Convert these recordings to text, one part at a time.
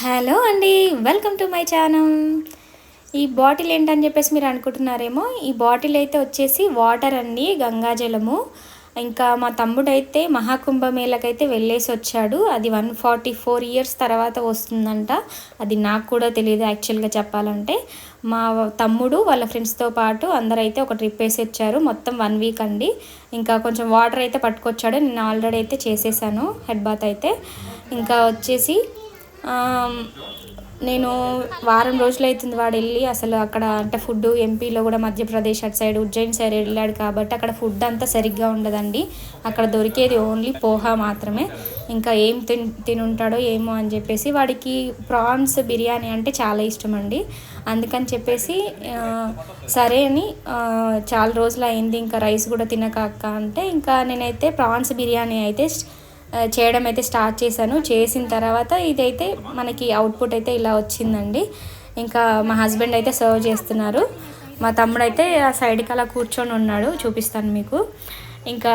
Hello అండి, welcome to my channel. ఈ bottle ఏంటని చెప్పేసి మీరు అనుకుంటున్నారేమో. ఈ బాటిల్ అయితే వచ్చేసి వాటర్ అండి, గంగాజలము. ఇంకా మా తమ్ముడైతే మహాకుంభమేళకైతే వెళ్ళేసి వచ్చాడు. అది 144 ఇయర్స్ తర్వాత వస్తుందంట. అది నాకు కూడా తెలియదు యాక్చువల్గా చెప్పాలంటే. మా తమ్ముడు వాళ్ళ ఫ్రెండ్స్తో పాటు అందరైతే ఒక ట్రిప్ వేసి వచ్చారు. మొత్తం 1 వీక్ అండి. ఇంకా కొంచెం వాటర్ అయితే పట్టుకొచ్చాడు. నేను ఆల్రెడీ అయితే చేసేసాను హెడ్ బాత్ అయితే. ఇంకా వచ్చేసి నేను వారం రోజులు అవుతుంది వాడు వెళ్ళి. అసలు అక్కడ అంటే ఫుడ్ ఎంపీలో కూడా మధ్యప్రదేశ్ అటు సైడ్ ఉజ్జయిన్ సైడ్ వెళ్ళాడు కాబట్టి అక్కడ ఫుడ్ అంతా సరిగ్గా ఉండదండి. అక్కడ దొరికేది ఓన్లీ పోహా మాత్రమే. ఇంకా ఏం తినుంటాడో ఏమో అని చెప్పేసి. వాడికి ప్రాన్స్ బిర్యానీ అంటే చాలా ఇష్టం అండి. అందుకని చెప్పేసి సరే అని చాలా రోజులు అయింది ఇంకా రైస్ కూడా తినక అంటే ఇంకా నేనైతే ప్రాన్స్ బిర్యానీ అయితే చేయడం అయితే స్టార్ట్ చేశాను. చేసిన తర్వాత ఇదైతే మనకి అవుట్పుట్ అయితే ఇలా వచ్చిందండి. ఇంకా మా హస్బెండ్ అయితే సర్వ్ చేస్తున్నారు. మా తమ్ముడు అయితే ఆ సైడ్కి అలా కూర్చొని ఉన్నాడు, చూపిస్తాను మీకు. ఇంకా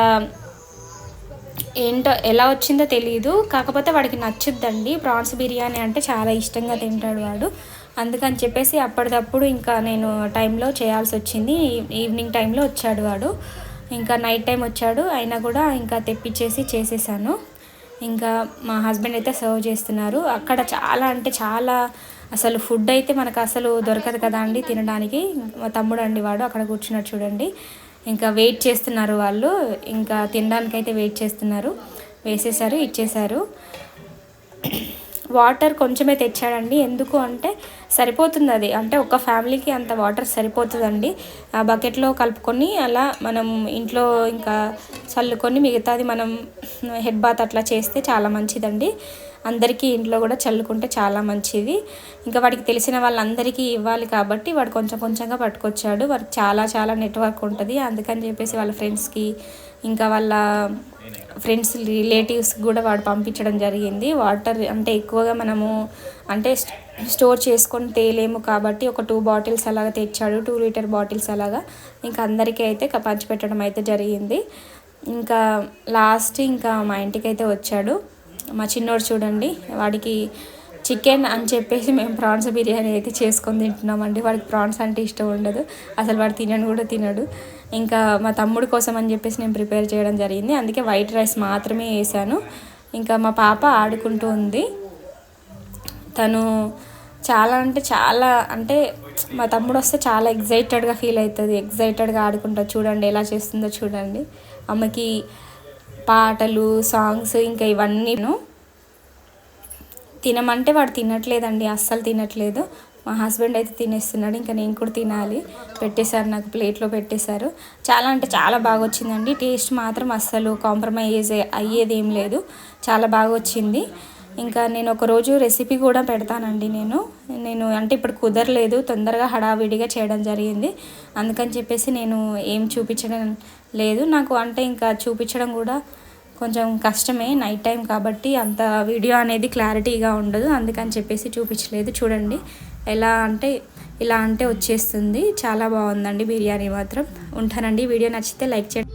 ఏంటో ఎలా వచ్చిందో తెలియదు, కాకపోతే వాడికి నచ్చుద్దండి. ప్రాన్స్ బిర్యానీ అంటే చాలా ఇష్టంగా తింటాడు వాడు. అందుకని చెప్పేసి అప్పటికప్పుడు ఇంకా నేను టైంలో చేయాల్సి వచ్చింది. ఈవినింగ్ టైంలో వచ్చాడు వాడు. ఇంకా నైట్ టైం వచ్చాడు, అయినా కూడా ఇంకా తెప్పించేసి చేసేసాను. ఇంకా మా హస్బెండ్ అయితే సర్వ్ చేస్తున్నారు. అక్కడ చాలా అంటే చాలా అసలు ఫుడ్ అయితే మనకు అసలు దొరకదు కదా అండి తినడానికి. మా తమ్ముడు అండి వాడు అక్కడ కూర్చున్నాడు చూడండి. ఇంకా వెయిట్ చేస్తున్నారు వాళ్ళు, ఇంకా తినడానికి అయితే వెయిట్ చేస్తున్నారు. వేసేసారు, ఇచ్చేశారు. వాటర్ కొంచెమే తెచ్చాడండి. ఎందుకు అంటే సరిపోతుంది అది, అంటే ఒక ఫ్యామిలీకి అంత వాటర్ సరిపోతుందండి. ఆ బకెట్లో కలుపుకొని అలా మనం ఇంట్లో ఇంకా చల్లుకొని మిగతాది మనం హెడ్ బాత్ అట్లా చేస్తే చాలా మంచిదండి. అందరికీ ఇంట్లో కూడా చల్లుకుంటే చాలా మంచిది. ఇంకా వాడికి తెలిసిన వాళ్ళందరికీ ఇవ్వాలి కాబట్టి వాడు కొంచెం కొంచెంగా పట్టుకొచ్చాడు. వాడికి చాలా చాలా నెట్వర్క్ ఉంటుంది. అందుకని చెప్పేసి వాళ్ళ ఫ్రెండ్స్కి ఇంకా వాళ్ళ ఫ్రెండ్స్ రిలేటివ్స్ కూడా వాడు పంపించడం జరిగింది. వాటర్ అంటే ఎక్కువగా మనము అంటే స్టోర్ చేసుకొని తేలేము కాబట్టి ఒక 2 బాటిల్స్ అలాగా తెచ్చాడు, 2 లీటర్ బాటిల్స్ అలాగా. ఇంకా అందరికీ అయితే పంచిపెట్టడం అయితే జరిగింది. ఇంకా లాస్ట్ ఇంకా మా ఇంటికి అయితే వచ్చాడు మా చిన్నోడు చూడండి. వాడికి చికెన్ అని చెప్పేసి మేము ప్రాన్స్ బిర్యానీ అయితే చేసుకొని తింటున్నామండి. వాడికి ప్రాన్స్ అంటే ఇష్టం ఉండదు అసలు, వాడు తినను కూడా తినడు. ఇంకా మా తమ్ముడు కోసం అని చెప్పేసి నేను ప్రిపేర్ చేయడం జరిగింది. అందుకే వైట్ రైస్ మాత్రమే వేసాను. ఇంకా మా పాప ఆడుకుంటూ ఉంది. తను చాలా అంటే చాలా అంటే మా తమ్ముడు వస్తే చాలా ఎగ్జైటెడ్గా ఫీల్ అవుతుంది, ఎగ్జైటెడ్గా ఆడుకుంటుంది. చూడండి ఎలా చేస్తుందో చూడండి. ఆమెకి పాటలు, సాంగ్స్ ఇంకా ఇవన్నీ తినమంటే వాడు తినట్లేదండి, అస్సలు తినట్లేదు. మా హస్బెండ్ అయితే తినేస్తున్నాడు, ఇంకా నేను కూడా తినాలి. పెట్టేశారు, నాకు ప్లేట్లో పెట్టేశారు. చాలా అంటే చాలా బాగా వచ్చిందండి. టేస్ట్ మాత్రం అస్సలు కాంప్రమైజ్ అయ్యేది ఏం లేదు, చాలా బాగా వచ్చింది. ఇంకా నేను ఒకరోజు రెసిపీ కూడా పెడతానండి. నేను అంటే ఇప్పుడు కుదరలేదు, తొందరగా హడావిడిగా చేయడం జరిగింది. అందుకని చెప్పేసి నేను ఏం చూపించడం లేదు. నాకు అంటే ఇంకా చూపించడం కూడా కొంచెం కష్టమే, నైట్ టైం కాబట్టి అంత వీడియో అనేది క్లారిటీగా ఉండదు. అందుకని చెప్పేసి చూపించలేదు. చూడండి ఎలా అంటే ఇలా అంటే వచ్చేస్తుంది. చాలా బాగుందండి బిర్యానీ మాత్రం. ఉంటానండి. వీడియో నచ్చితే లైక్ చేయండి.